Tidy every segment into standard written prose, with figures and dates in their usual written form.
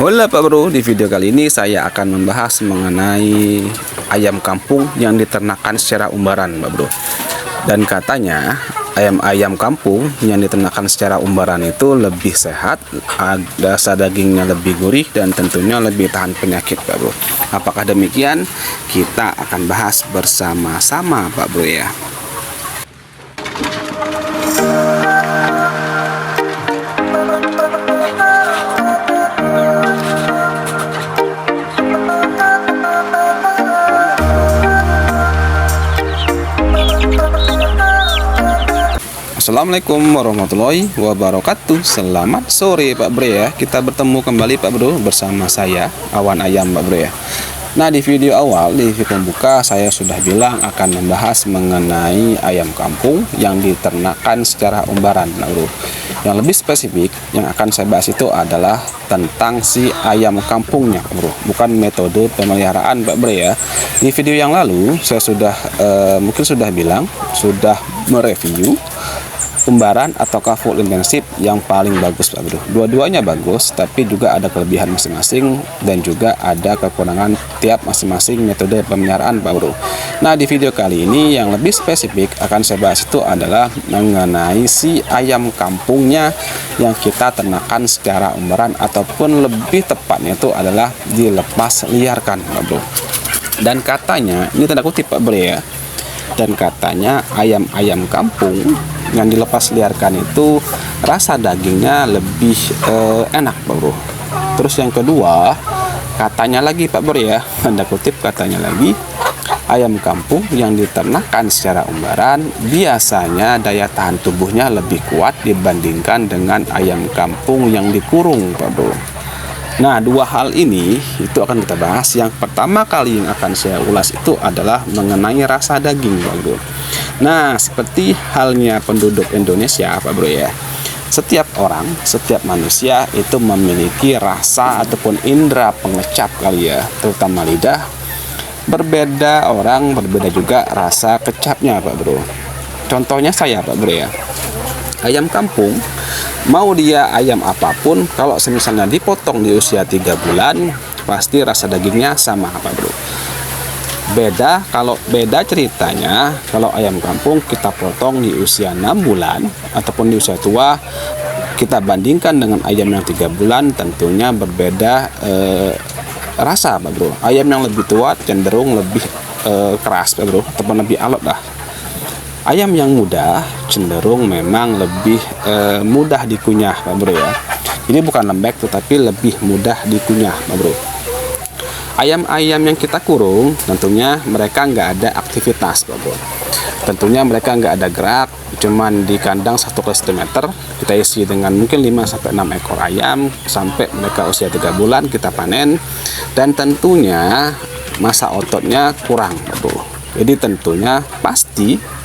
Halo Pak Bro, di video kali ini saya akan membahas mengenai ayam kampung yang diternakan secara umbaran Pak Bro. Dan katanya ayam-ayam kampung yang diternakan secara umbaran itu lebih sehat, rasa dagingnya lebih gurih dan tentunya lebih tahan penyakit Pak Bro. Apakah demikian? Kita akan bahas bersama-sama Pak Bro ya. Assalamualaikum warahmatullahi wabarakatuh. Selamat sore Pak Bro ya. Kita bertemu kembali Pak Bro bersama saya Awan Ayam Pak Bro ya. Nah, di video awal, di video pembuka saya sudah bilang akan membahas mengenai ayam kampung yang diternakan secara umbaran Pak Bro. Yang lebih spesifik yang akan saya bahas itu adalah tentang si ayam kampungnya Pak Bro, bukan metode pemeliharaan Pak Bro ya. Di video yang lalu saya sudah mungkin sudah bilang, sudah mereview umbaran ataukah full intensif yang paling bagus Pak Bro. Dua-duanya bagus, tapi juga ada kelebihan masing-masing dan juga ada kekurangan tiap masing-masing metode pemeliharaan Pak Bro. Nah, di video kali ini yang lebih spesifik akan saya bahas itu adalah mengenai si ayam kampungnya yang kita ternakan secara umbaran ataupun lebih tepatnya itu adalah dilepas liarkan Pak Bro. Dan katanya, ini tanda kutip Pak Bro ya, dan katanya ayam-ayam kampung yang dilepas liarkan itu rasa dagingnya lebih enak Pak Bro. Terus yang kedua, katanya lagi Pak Bro ya, tanda kutip katanya lagi, ayam kampung yang diternakan secara umbaran biasanya daya tahan tubuhnya lebih kuat dibandingkan dengan ayam kampung yang dikurung Pak Bro. Nah, dua hal ini itu akan kita bahas. Yang pertama kali yang akan saya ulas itu adalah mengenai rasa daging Pak Bro. Nah, seperti halnya penduduk Indonesia Pak Bro ya, setiap orang, setiap manusia itu memiliki rasa ataupun indera pengecap kali ya, terutama lidah. Berbeda orang, berbeda juga rasa kecapnya Pak Bro. Contohnya saya Pak Bro ya, ayam kampung, mau dia ayam apapun, kalau misalnya dipotong di usia 3 bulan, pasti rasa dagingnya sama Pak Bro. Beda ceritanya kalau ayam kampung kita potong di usia 6 bulan ataupun di usia tua, kita bandingkan dengan ayam yang 3 bulan, tentunya berbeda rasa Pak Bro. Ayam yang lebih tua cenderung lebih keras Pak Bro, ataupun lebih alot lah. Ayam yang muda cenderung memang lebih mudah dikunyah Pak Bro ya. Ini bukan lembek tetapi lebih mudah dikunyah Pak Bro. Ayam-ayam yang kita kurung tentunya mereka nggak ada aktivitas Pak Bro. Tentunya mereka nggak ada gerak, cuman di kandang 1,5 meter kita isi dengan mungkin 5-6 ekor ayam sampai mereka usia 3 bulan kita panen, dan tentunya masa ototnya kurang Pak Bro. Jadi tentunya pasti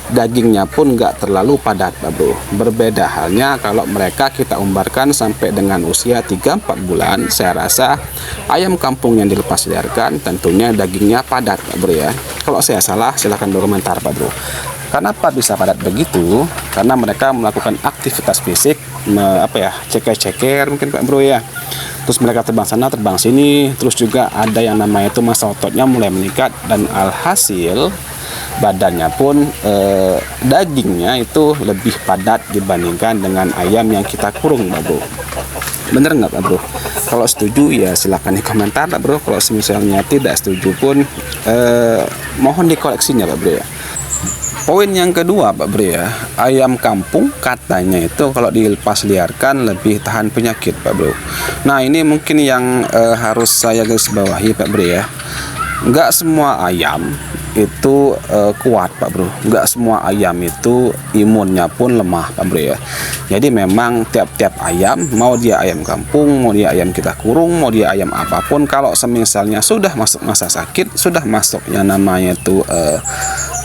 dagingnya pun nggak terlalu padat Pak Bro. Berbeda halnya kalau mereka kita umbarkan sampai dengan usia 3-4 bulan, saya rasa ayam kampung yang dilepas liarkan tentunya dagingnya padat Pak Bro ya. Kalau saya salah silahkan berkomentar Pak Bro. Kenapa bisa padat begitu? Karena mereka melakukan aktivitas fisik, ceker-ceker mungkin Pak Bro ya. Terus mereka terbang sana terbang sini, terus juga ada yang namanya itu masa ototnya mulai meningkat, dan alhasil badannya pun dagingnya itu lebih padat dibandingkan dengan ayam yang kita kurung Pak Bro. Bener nggak Pak Bro? Kalau setuju ya silahkan di komentar Pak Bro. Kalau misalnya tidak setuju pun mohon dikoreksinya Pak Bro ya. Poin yang kedua Pak Bro ya, ayam kampung katanya itu kalau dilepas liarkan lebih tahan penyakit Pak Bro. Nah, ini mungkin yang harus saya garis bawahi Pak Bro ya. Nggak semua ayam itu kuat Pak Bro. Nggak semua ayam itu imunnya pun lemah Pak Bro ya. Jadi memang tiap-tiap ayam, mau dia ayam kampung, mau dia ayam kita kurung, mau dia ayam apapun, kalau semisalnya sudah masuk masa sakit, sudah masuk yang namanya itu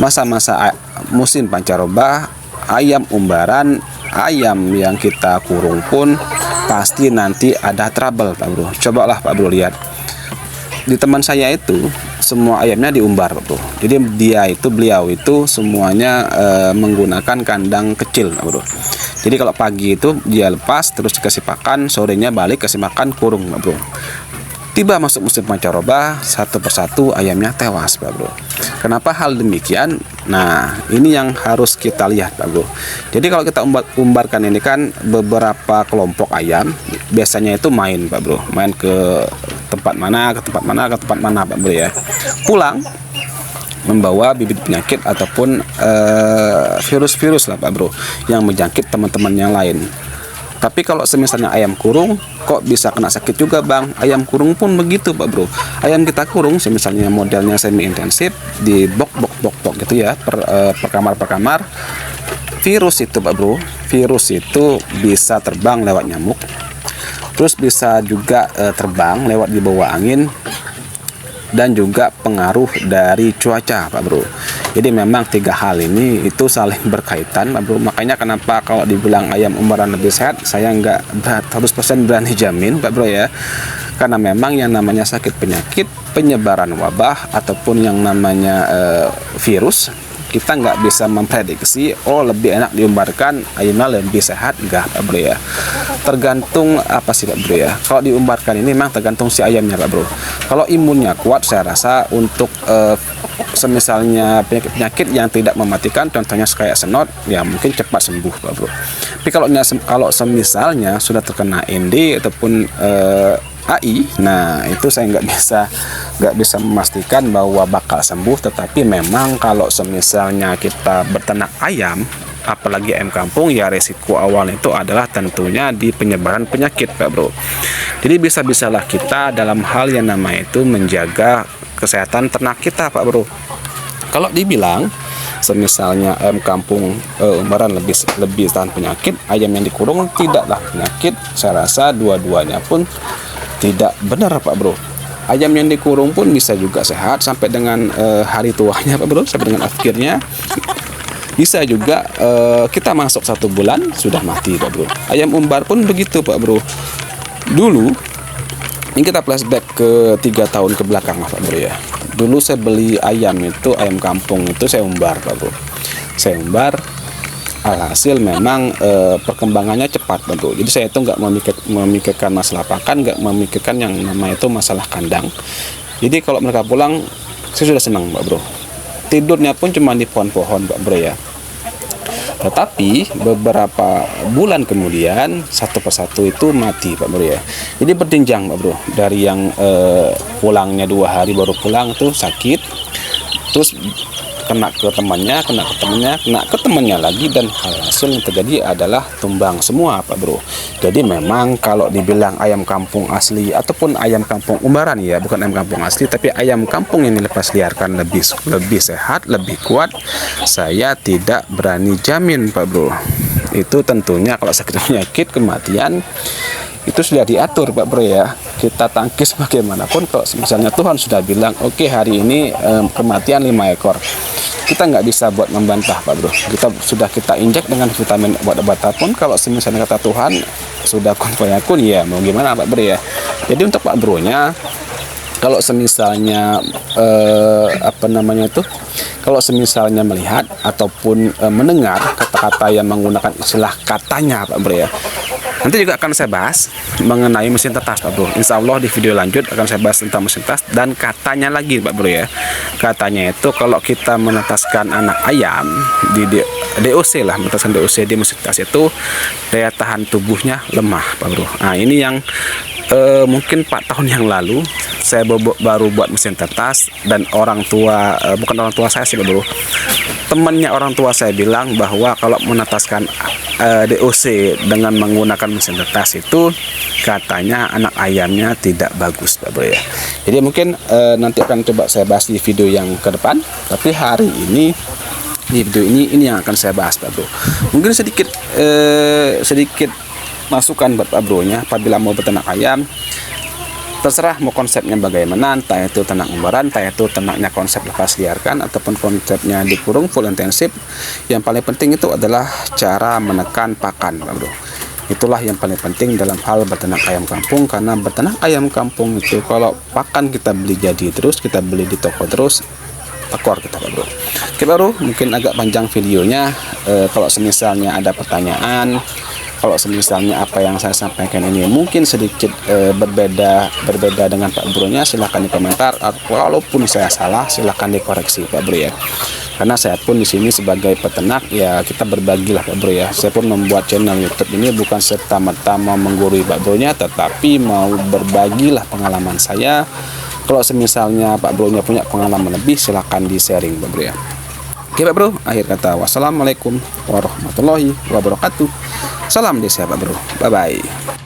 masa-masa musim pancaroba, ayam umbaran, ayam yang kita kurung pun pasti nanti ada trouble Pak Bro. Cobalah Pak Bro lihat di teman saya itu, semua ayamnya diumbar Pak Bro. Jadi beliau itu semuanya menggunakan kandang kecil Pak Bro. Jadi kalau pagi itu dia lepas, terus dikasih pakan, sorenya balik kasih makan, kurung Pak Bro. Tiba masuk musim pancaroba, satu persatu ayamnya tewas Pak Bro. Kenapa hal demikian? Nah, ini yang harus kita lihat Pak Bro. Jadi kalau kita umbarkan ini kan beberapa kelompok ayam, biasanya itu main Pak Bro. Main ke tempat mana, ke tempat mana, ke tempat mana Pak Bro ya. Pulang membawa bibit penyakit ataupun virus-virus lah Pak Bro yang menjangkit teman-teman yang lain. Tapi kalau semisalnya ayam kurung, kok bisa kena sakit juga Bang? Ayam kurung pun begitu Pak Bro. Ayam kita kurung, semisalnya modelnya semi intensif, di bok gitu ya, per kamar. Virus itu Pak Bro, virus itu bisa terbang lewat nyamuk, terus bisa juga terbang lewat di bawah angin, dan juga pengaruh dari cuaca Pak Bro. Jadi memang tiga hal ini itu saling berkaitan Pak Bro. Makanya kenapa kalau dibilang ayam umbaran lebih sehat, saya nggak 100% berani jamin Pak Bro ya. Karena memang yang namanya sakit penyakit, penyebaran wabah ataupun yang namanya virus, kita nggak bisa memprediksi lebih enak diumbarkan ayamnya lebih sehat nggak Pak Bro ya. Tergantung apa sih Pak Bro ya. Kalau diumbarkan ini memang tergantung si ayamnya Pak Bro. Kalau imunnya kuat, saya rasa untuk semisalnya penyakit yang tidak mematikan, contohnya kayak senot, ya mungkin cepat sembuh Pak Bro. Tapi kalau semisalnya sudah terkena ND ataupun AI, nah itu saya nggak bisa memastikan bahwa bakal sembuh. Tetapi memang kalau semisalnya kita berternak ayam, apalagi ayam kampung, ya resiko awal itu adalah tentunya di penyebaran penyakit Pak Bro. Jadi bisa-bisalah kita dalam hal yang namanya itu menjaga kesehatan ternak kita Pak Bro. Kalau dibilang semisalnya ayam kampung umbaran lebih tahan penyakit, ayam yang dikurung tidaklah penyakit, saya rasa dua-duanya pun tidak benar Pak Bro. Ayam yang dikurung pun bisa juga sehat sampai dengan hari tuanya Pak Bro, sampai dengan akhirnya. Bisa juga kita masuk 1 bulan sudah mati Pak Bro. Ayam umbar pun begitu Pak Bro. Dulu ini kita flashback ke 3 tahun ke belakang Pak Bro ya. Dulu saya beli ayam itu, ayam kampung itu saya umbar Pak Bro. Saya umbar, alhasil memang perkembangannya cepat Pak Bro. Jadi saya itu nggak memikirkan masalah pakan, nggak memikirkan yang namanya itu masalah kandang. Jadi kalau mereka pulang, saya sudah senang Pak Bro. Tidurnya pun cuma di pohon-pohon Pak Bro ya. Tetapi beberapa bulan kemudian satu persatu itu mati Pak Bro ya. Jadi berjenjang Pak Bro. Dari yang pulangnya 2 hari baru pulang tuh sakit, terus kena ke temannya, kena ke temannya lagi, dan hasil yang terjadi adalah tumbang semua Pak Bro. Jadi memang kalau dibilang ayam kampung asli ataupun ayam kampung umbaran ya, bukan ayam kampung asli tapi ayam kampung yang dilepas liarkan lebih sehat, lebih kuat, saya tidak berani jamin Pak Bro. Itu tentunya kalau sakit penyakit, kematian itu sudah diatur Pak Bro ya. Kita tangkis bagaimanapun, kalau misalnya Tuhan sudah bilang oke, hari ini kematian 5 ekor, kita nggak bisa buat membantah Pak Bro. Kita injek dengan vitamin obat-obat pun, kalau misalnya kata Tuhan sudah kun fayakun, ya mau gimana Pak Bro ya. Jadi untuk Pak Bro nya, kalau semisalnya kalau semisalnya melihat ataupun mendengar kata-kata yang menggunakan istilah katanya Pak Bro ya, nanti juga akan saya bahas mengenai mesin tetas Pak Bro. Insya Allah di video lanjut akan saya bahas tentang mesin tetas dan katanya lagi Pak Bro ya. Katanya itu kalau kita menetaskan anak ayam di DOC lah, menetaskan DOC di mesin tetas itu daya tahan tubuhnya lemah Pak Bro. Nah ini yang mungkin 4 tahun yang lalu saya baru buat mesin tetas, dan orang tua, bukan orang tua saya sih Pak Bro, temannya orang tua saya bilang bahwa kalau menetaskan DOC dengan menggunakan mesin tetas itu katanya anak ayamnya tidak bagus Pak Bro ya. Jadi mungkin nanti akan coba saya bahas di video yang ke depan, tapi hari ini di video ini yang akan saya bahas Pak Bro. Mungkin sedikit masukan buat Pak Bro nya apabila mau beternak ayam. Terserah mau konsepnya bagaimana, entah itu ternak umbaran, entah itu ternaknya konsep lepas liarkan, ataupun konsepnya dikurung full intensif. Yang paling penting itu adalah cara menekan pakan Pak Bro. Itulah yang paling penting dalam hal beternak ayam kampung, karena beternak ayam kampung itu kalau pakan kita beli jadi terus, kita beli di toko terus, tekor kita Pak Bro. Oke Pak Bro, mungkin agak panjang videonya. Kalau semisalnya ada pertanyaan, kalau semisalnya apa yang saya sampaikan ini mungkin sedikit berbeda dengan Pak Bro nya, silahkan di komentar. Walaupun saya salah, silahkan dikoreksi Pak Bro ya. Karena saya pun di sini sebagai peternak ya, kita berbagilah Pak Bro ya. Saya pun membuat channel YouTube ini bukan serta-merta mau menggurui Pak Bro nya, tetapi mau berbagilah pengalaman saya. Kalau semisalnya Pak Bro nya punya pengalaman lebih, silahkan di sharing Pak Bro ya. Oke Pak Bro, akhir kata wassalamualaikum warahmatullahi wabarakatuh. Salam desa Pak Bro, bye bye.